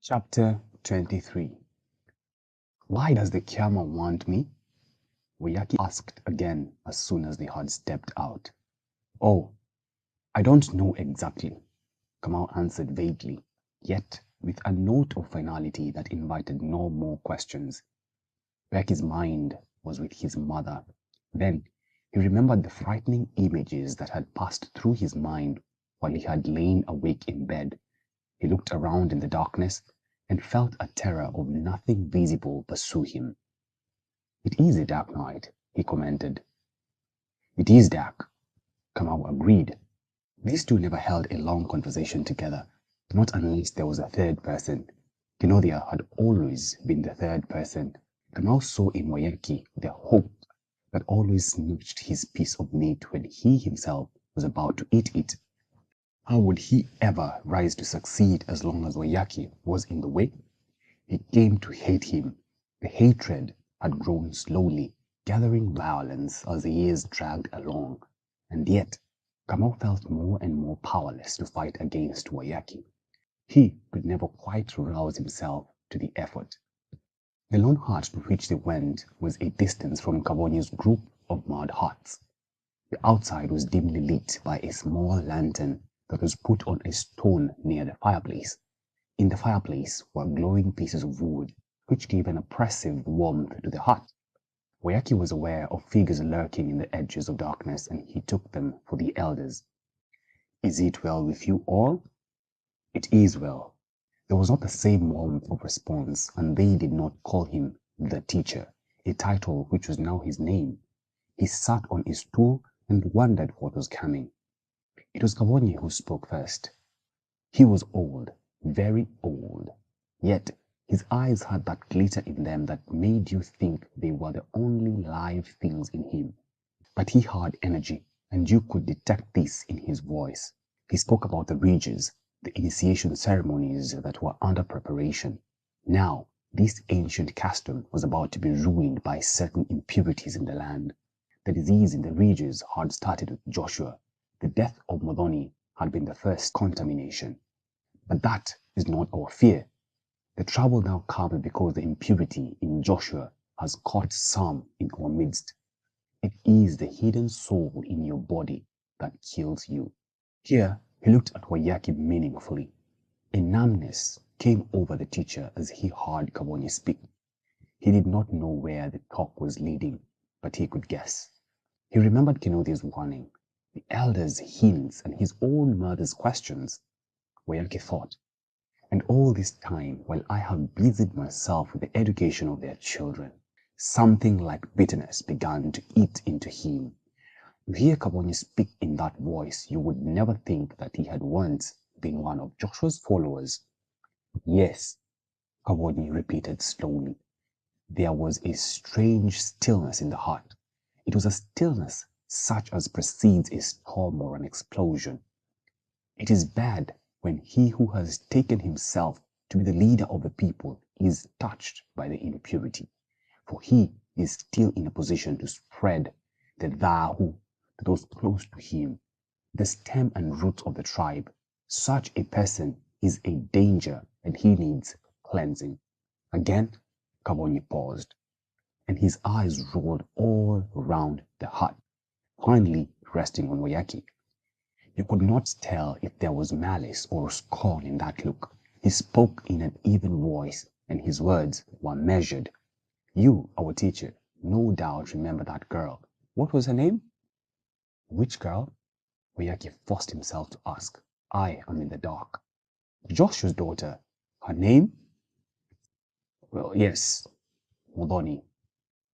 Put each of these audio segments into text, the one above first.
Chapter 23. Why does the Kyama want me? Woyaki asked again as soon as they had stepped out. Oh, I don't know exactly, Kamau answered vaguely, yet with a note of finality that invited no more questions. Woyaki's mind was with his mother. Then he remembered the frightening images that had passed through his mind while he had lain awake in bed. He looked around in the darkness and felt a terror of nothing visible pursue him. "It is a dark night," he commented. "It is dark," Kamau agreed. These two never held a long conversation together, not unless there was a third person. Kinodia had always been the third person. Kamau saw in Woyaki the hope that always snatched his piece of meat when he himself was about to eat it. How would he ever rise to succeed as long as Woyaki was in the way? He came to hate him. The hatred had grown slowly, gathering violence as the years dragged along, and yet Kamau felt more and more powerless to fight against Woyaki. He could never quite rouse himself to the effort. The lone hut to which they went was a distance from Kavoni's group of mud huts. The outside was dimly lit by a small lantern that was put on a stone near the fireplace. In the fireplace were glowing pieces of wood, which gave an oppressive warmth to the hut. Woyaki was aware of figures lurking in the edges of darkness, and he took them for the elders. "Is it well with you all?" "It is well." There was not the same warmth of response, and they did not call him the teacher, a title which was now his name. He sat on a stool and wondered what was coming. It was Kavoni who spoke first. He was old, very old, yet his eyes had that glitter in them that made you think they were the only live things in him. But he had energy, and you could detect this in his voice. He spoke about the Reges, the initiation ceremonies that were under preparation. Now, this ancient custom was about to be ruined by certain impurities in the land. The disease in the Reges had started with Joshua. The death of Modoni had been the first contamination. But that is not our fear. The trouble now comes because the impurity in Joshua has caught some in our midst. It is the hidden soul in your body that kills you. Here he looked at Woyaki meaningfully. A numbness came over the teacher as he heard Kavoni speak. He did not know where the talk was leading, but he could guess. He remembered Kinodia's warning, the elders' hints, and his own mother's questions. Woyaki thought, and all this time, while I have busied myself with the education of their children, something like bitterness began to eat into him. To hear Kavoni speak in that voice, you would never think that he had once been one of Joshua's followers. "Yes," Kavoni repeated slowly. There was a strange stillness in the hut. It was a stillness such as precedes a storm or an explosion. It is bad when he who has taken himself to be the leader of the people is touched by the impurity, for he is still in a position to spread the Dahu to those close to him, the stem and roots of the tribe. Such a person is a danger and he needs cleansing. Again, Kavoni paused, and his eyes rolled all round the hut, finally resting on Woyaki. You could not tell if there was malice or scorn in that look. He spoke in an even voice, and his words were measured. "You, our teacher, no doubt remember that girl. What was her name?" "Which girl?" Woyaki forced himself to ask. "I am in the dark." "Joshua's daughter. Her name?" "Well, yes, Modoni.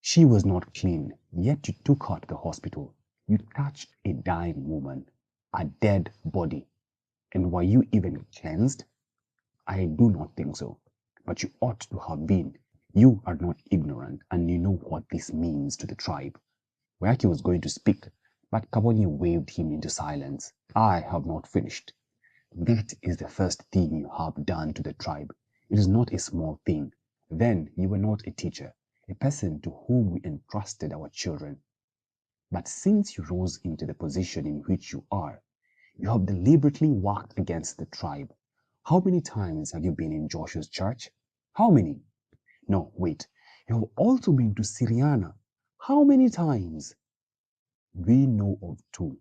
She was not clean, yet you took her to the hospital. You touched a dying woman, a dead body. And were you even cleansed?" "I do not think so, but you ought to have been. You are not ignorant, and you know what this means to the tribe." Woyaki was going to speak, but Kavoni waved him into silence. "I have not finished. That is the first thing you have done to the tribe. It is not a small thing. Then you were not a teacher, a person to whom we entrusted our children. But since you rose into the position in which you are, you have deliberately worked against the tribe. How many times have you been in Joshua's church? How many? No, wait. You have also been to Syriana. How many times? We know of two.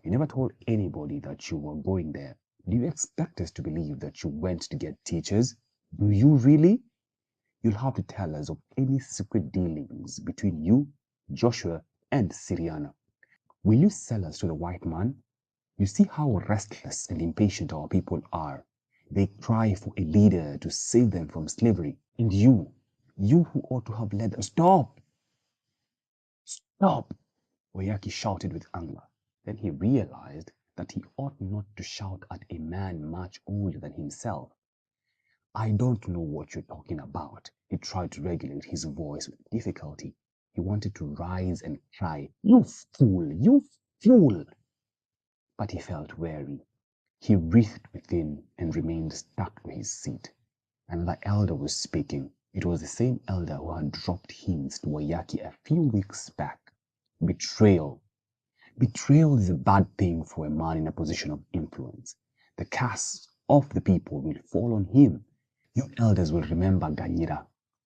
You never told anybody that you were going there. Do you expect us to believe that you went to get teachers? Do you really? You'll have to tell us of any secret dealings between you, Joshua, and Syriana. Will you sell us to the white man? You see how restless and impatient our people are. They cry for a leader to save them from slavery. And you who ought to have led them. Stop! Stop! Oyaki shouted with anger. Then he realized that he ought not to shout at a man much older than himself. I don't know what you're talking about. He tried to regulate his voice with difficulty. He wanted to rise and cry, "You fool! You fool!" But he felt weary. He writhed within and remained stuck to his seat. Another elder was speaking. It was the same elder who had dropped hints to Oyaki a few weeks back. Betrayal. Betrayal is a bad thing for a man in a position of influence. The curse of the people will fall on him. You elders will remember Ganyira.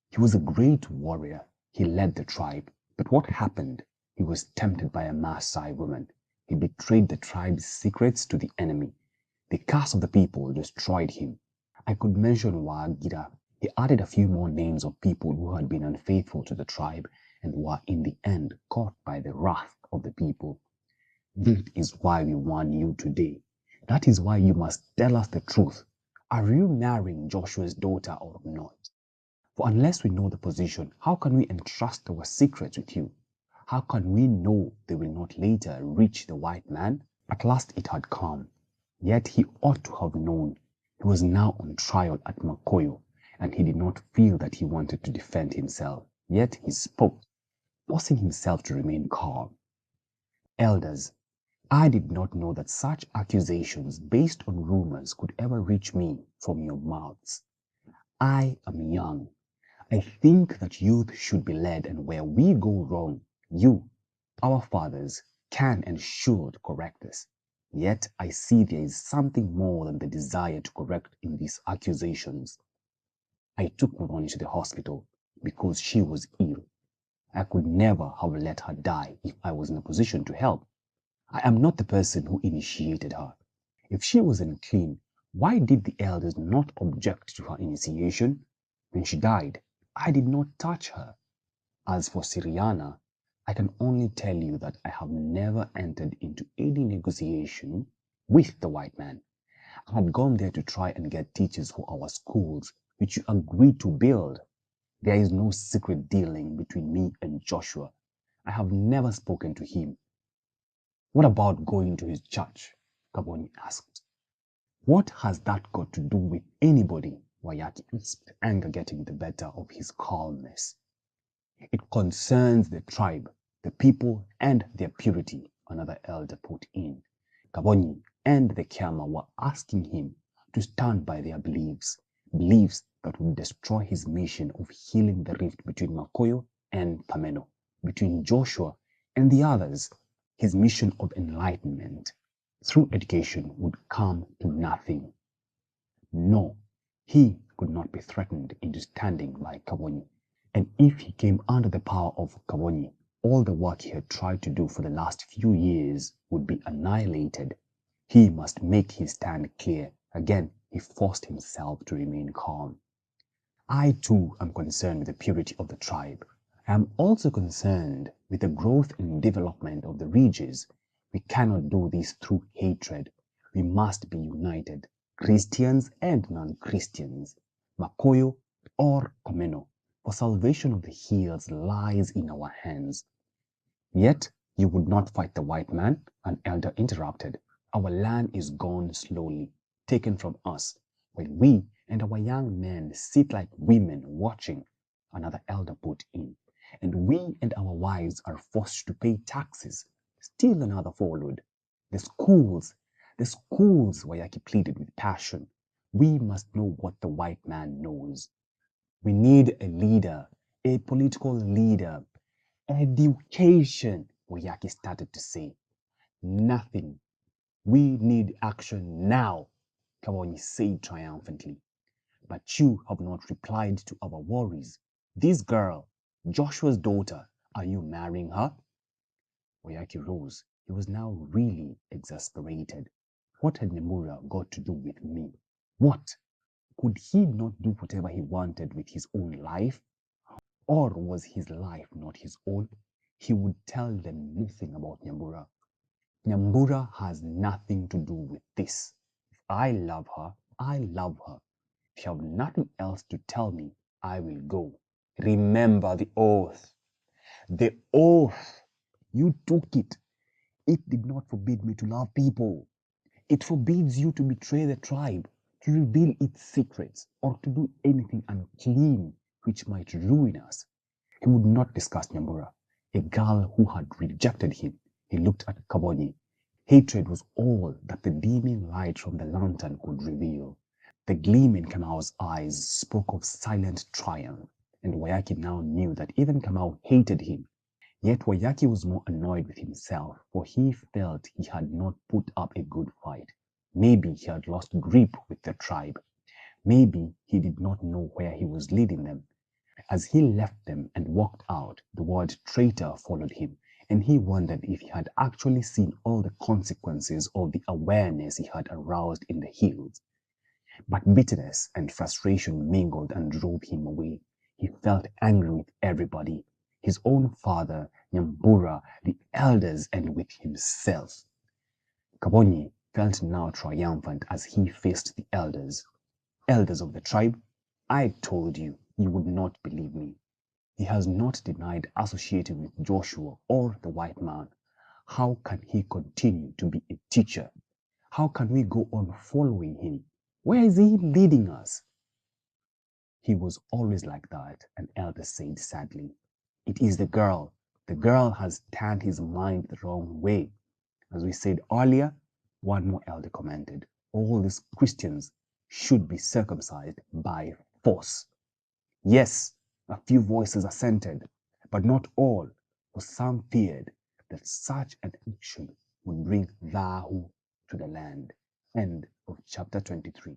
He was a great warrior. He led the tribe. But what happened? He was tempted by a Maasai woman. He betrayed the tribe's secrets to the enemy. The curse of the people destroyed him. I could mention Waagira. He added a few more names of people who had been unfaithful to the tribe and were in the end caught by the wrath of the people. That is why we warn you today. That is why you must tell us the truth. Are you marrying Joshua's daughter or not? For unless we know the position, how can we entrust our secrets with you? How can we know they will not later reach the white man? At last it had come. Yet he ought to have known. He was now on trial at Makoyo, and he did not feel that he wanted to defend himself. Yet he spoke, forcing himself to remain calm. Elders, I did not know that such accusations based on rumors could ever reach me from your mouths. I am young. I think that youth should be led, and where we go wrong, you, our fathers, can and should correct us. Yet I see there is something more than the desire to correct in these accusations. I took Moroni to the hospital because she was ill. I could never have let her die if I was in a position to help. I am not the person who initiated her. If she was unclean, why did the elders not object to her initiation? When she died, I did not touch her. As for Syriana, I can only tell you that I have never entered into any negotiation with the white man. I had gone there to try and get teachers for our schools, which you agreed to build. There is no secret dealing between me and Joshua. I have never spoken to him. What about going to his church? Kaboni asked. What has that got to do with anybody? Wayaki asked, anger getting the better of his calmness. It concerns the tribe, the people, and their purity, another elder put in. Kaboni and the Kyama were asking him to stand by their beliefs, beliefs that would destroy his mission of healing the rift between Makoyo and Pameno, between Joshua and the others. His mission of enlightenment through education would come to nothing. No, he could not be threatened into standing by Kaboni. And if he came under the power of Kaboni, all the work he had tried to do for the last few years would be annihilated. He must make his stand clear. Again, he forced himself to remain calm. I too am concerned with the purity of the tribe. I am also concerned with the growth and development of the regions. We cannot do this through hatred. We must be united, Christians and non-Christians, Makoyo or Komeno. For salvation of the hills lies in our hands. Yet you would not fight the white man, an elder interrupted. Our land is gone slowly, taken from us, while we and our young men sit like women watching, another elder put in. And we and our wives are forced to pay taxes. Still another followed. The schools, Wayaki pleaded with passion. We must know what the white man knows. We need a leader, a political leader. Education, Wayaki started to say. Nothing. We need action now. Kabonyi said triumphantly. But you have not replied to our worries. This girl, Joshua's daughter, are you marrying her? Woyaki rose. He was now really exasperated. What had Nyambura got to do with me? What? Could he not do whatever he wanted with his own life? Or was his life not his own? He would tell them nothing about Nyambura. Nyambura has nothing to do with this. If I love her, I love her. If you have nothing else to tell me, I will go. Remember the oath. The oath. You took it. It did not forbid me to love people. It forbids you to betray the tribe, to reveal its secrets, or to do anything unclean which might ruin us. He would not discuss Nyambura, a girl who had rejected him. He looked at Kabonyi. Hatred was all that the dimming light from the lantern could reveal. The gleam in Kamau's eyes spoke of silent triumph, and Woyaki now knew that even Kamau hated him. Yet Woyaki was more annoyed with himself, for he felt he had not put up a good fight. Maybe he had lost grip with the tribe. Maybe he did not know where he was leading them. As he left them and walked out, the word traitor followed him, and he wondered if he had actually seen all the consequences of the awareness he had aroused in the hills. But bitterness and frustration mingled and drove him away. He felt angry with everybody, his own father, Nyambura, the elders, and with himself. Kabonyi felt now triumphant as he faced the elders. Elders of the tribe, I told you, you would not believe me. He has not denied associating with Joshua or the white man. How can he continue to be a teacher? How can we go on following him? Where is he leading us? He was always like that, an elder said sadly. It is the girl. The girl has turned his mind the wrong way. As we said earlier, one more elder commented, all these Christians should be circumcised by force. Yes, a few voices assented, but not all, for some feared that such an action would bring Dahu to the land. End of chapter 23.